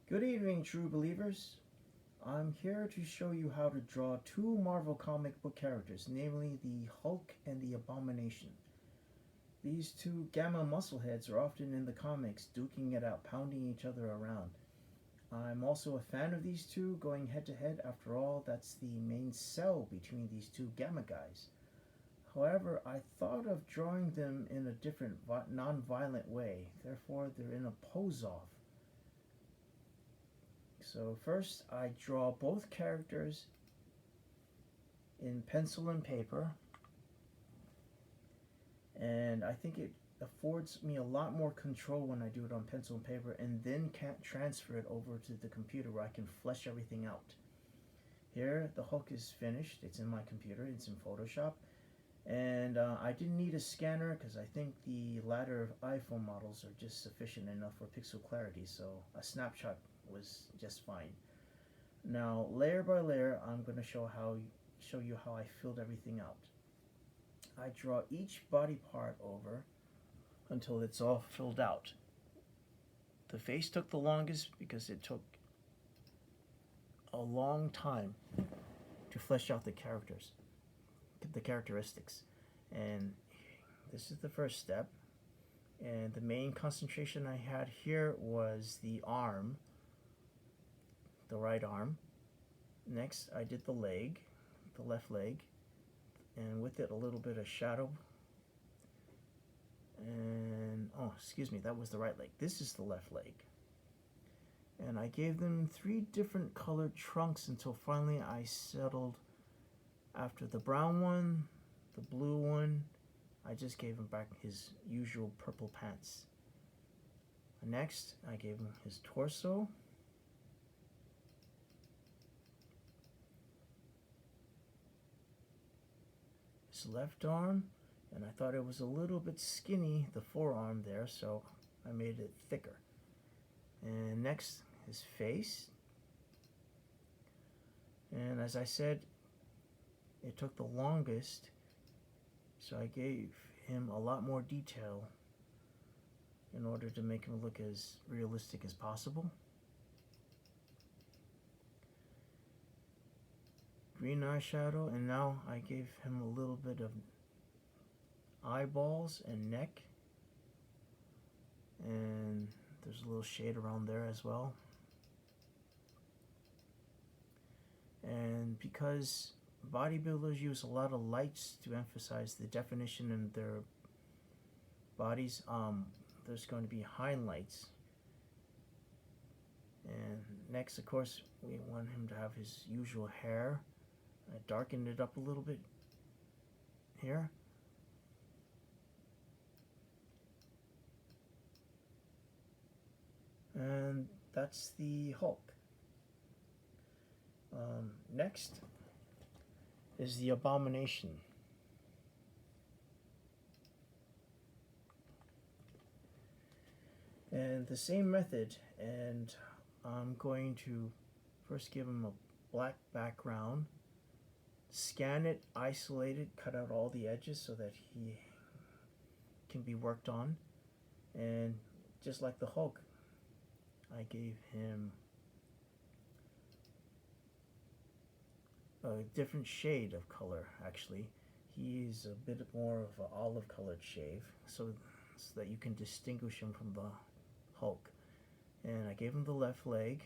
Good evening, true believers. I'm here to show you how to draw two Marvel comic book characters, namely the Hulk and the Abomination. These two gamma muscleheads are often in the comics, duking it out, pounding each other around. I'm also a fan of these two, going head to head. After all, that's the main cell between these two gamma guys. However, I thought of drawing them in a different, non violent way, therefore, they're in a pose off. So first I draw both characters in pencil and paper, and I think it affords me a lot more control when I do it on pencil and paper, and then can't transfer it over to the computer where I can flesh everything out. Here the Hulk is finished, it's in my computer, it's in Photoshop, and I didn't need a scanner because I think the latter iPhone models are just sufficient enough for pixel clarity, so a snapshot was just fine. Now, layer by layer, I'm going to show you how I filled everything out. I draw each body part over until it's all filled out. The face took the longest because it took a long time to flesh out the characteristics. And this is the first step. And the main concentration I had here was the arm, the right arm. Next I did the leg, the left leg, and with it a little bit of shadow. And that was the right leg. This is the left leg. And I gave them 3 different colored trunks until finally I settled. After the brown one, the blue one, I just gave him back his usual purple pants. Next I gave him his torso. Left arm, and I thought it was a little bit skinny, the forearm there, so I made it thicker. And next, his face. And as I said, it took the longest, so I gave him a lot more detail in order to make him look as realistic as possible. Green eyeshadow, and now I gave him a little bit of eyeballs and neck, and there's a little shade around there as well. And because bodybuilders use a lot of lights to emphasize the definition in their bodies, there's going to be highlights. And next, of course, we want him to have his usual hair. I darkened it up a little bit here. And that's the Hulk. Next is the Abomination. And the same method, and I'm going to first give him a black background, scan it, isolate it, cut out all the edges so that he can be worked on. And just like the Hulk, I gave him a different shade of color. Actually, he's a bit more of an olive colored shade, so that you can distinguish him from the Hulk. And I gave him the left leg,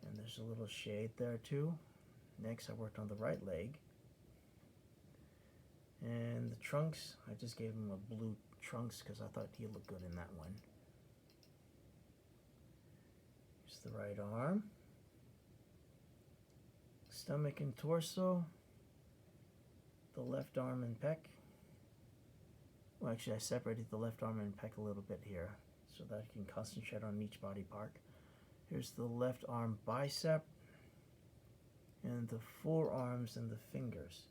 and there's a little shade there too. Next I worked on the right leg, and the trunks, I just gave him a blue trunks because I thought he looked good in that one. Here's the right arm, stomach and torso, the left arm and pec. Well, actually I separated the left arm and pec a little bit here so that I can concentrate on each body part. Here's the left arm bicep, and the forearms and the fingers.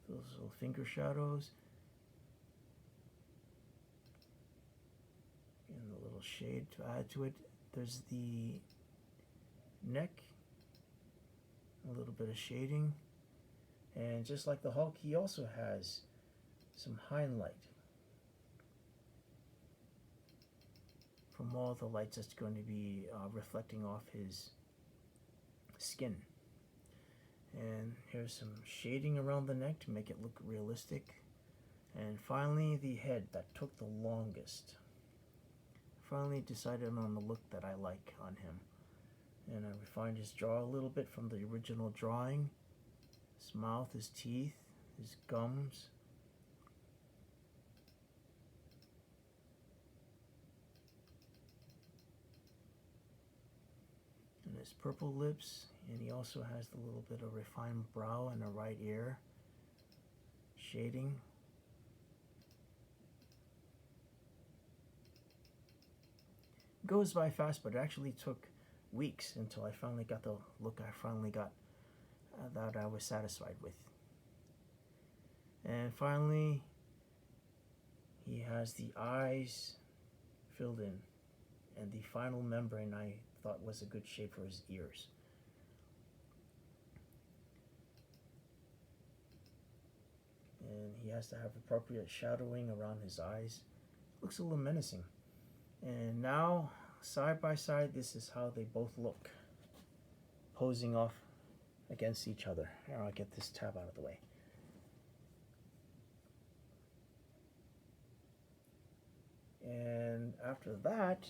Those little finger shadows. And a little shade to add to it. There's the neck, a little bit of shading. And just like the Hulk, he also has some highlight. from all the lights that's going to be reflecting off his skin. And here's some shading around the neck to make it look realistic. And finally, the head that took the longest. Finally decided on the look that I like on him. And I refined his jaw a little bit from the original drawing. His mouth, his teeth, his gums. And his purple lips. And he also has a little bit of refined brow and a right ear. Shading. Goes by fast, but it actually took weeks until I finally got the look I finally got that I was satisfied with. And finally, he has the eyes filled in, and the final membrane I thought was a good shape for his ears. And he has to have appropriate shadowing around his eyes. Looks a little menacing. And now, side by side, this is how they both look, posing off against each other. Here, I'll get this tab out of the way. And after that,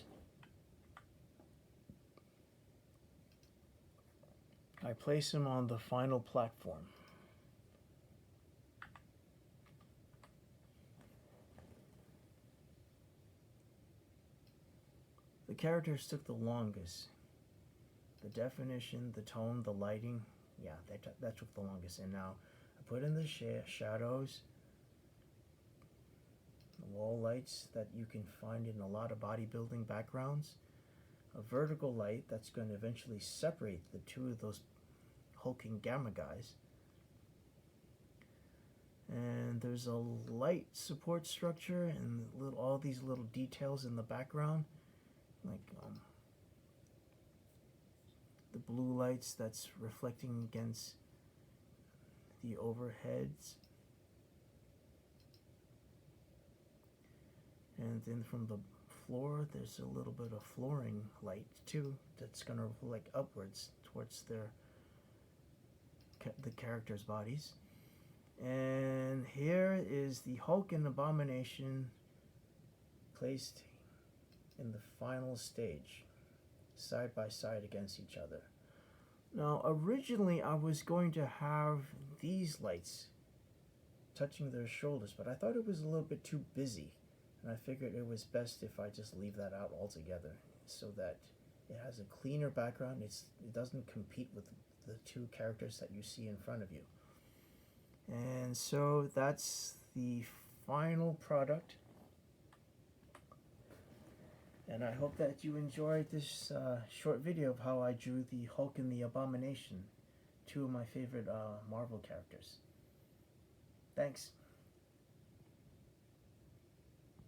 I place him on the final platform. The characters took the longest. The definition, the tone, the lighting, yeah, that took the longest. And now I put in the shadows, the wall lights that you can find in a lot of bodybuilding backgrounds, a vertical light that's going to eventually separate the two of those hulking gamma guys. And there's a light support structure and all these little details in the background. Like the blue lights that's reflecting against the overheads. And then from the floor, there's a little bit of flooring light too that's going to reflect upwards towards the characters' bodies. And here is the Hulk and Abomination placed in the final stage, side by side against each other. Now, originally I was going to have these lights touching their shoulders, but I thought it was a little bit too busy, and I figured it was best if I just leave that out altogether, so that it has a cleaner background. It doesn't compete with the two characters that you see in front of you. And so that's the final product. And I hope that you enjoyed this short video of how I drew the Hulk and the Abomination, two of my favorite Marvel characters. Thanks.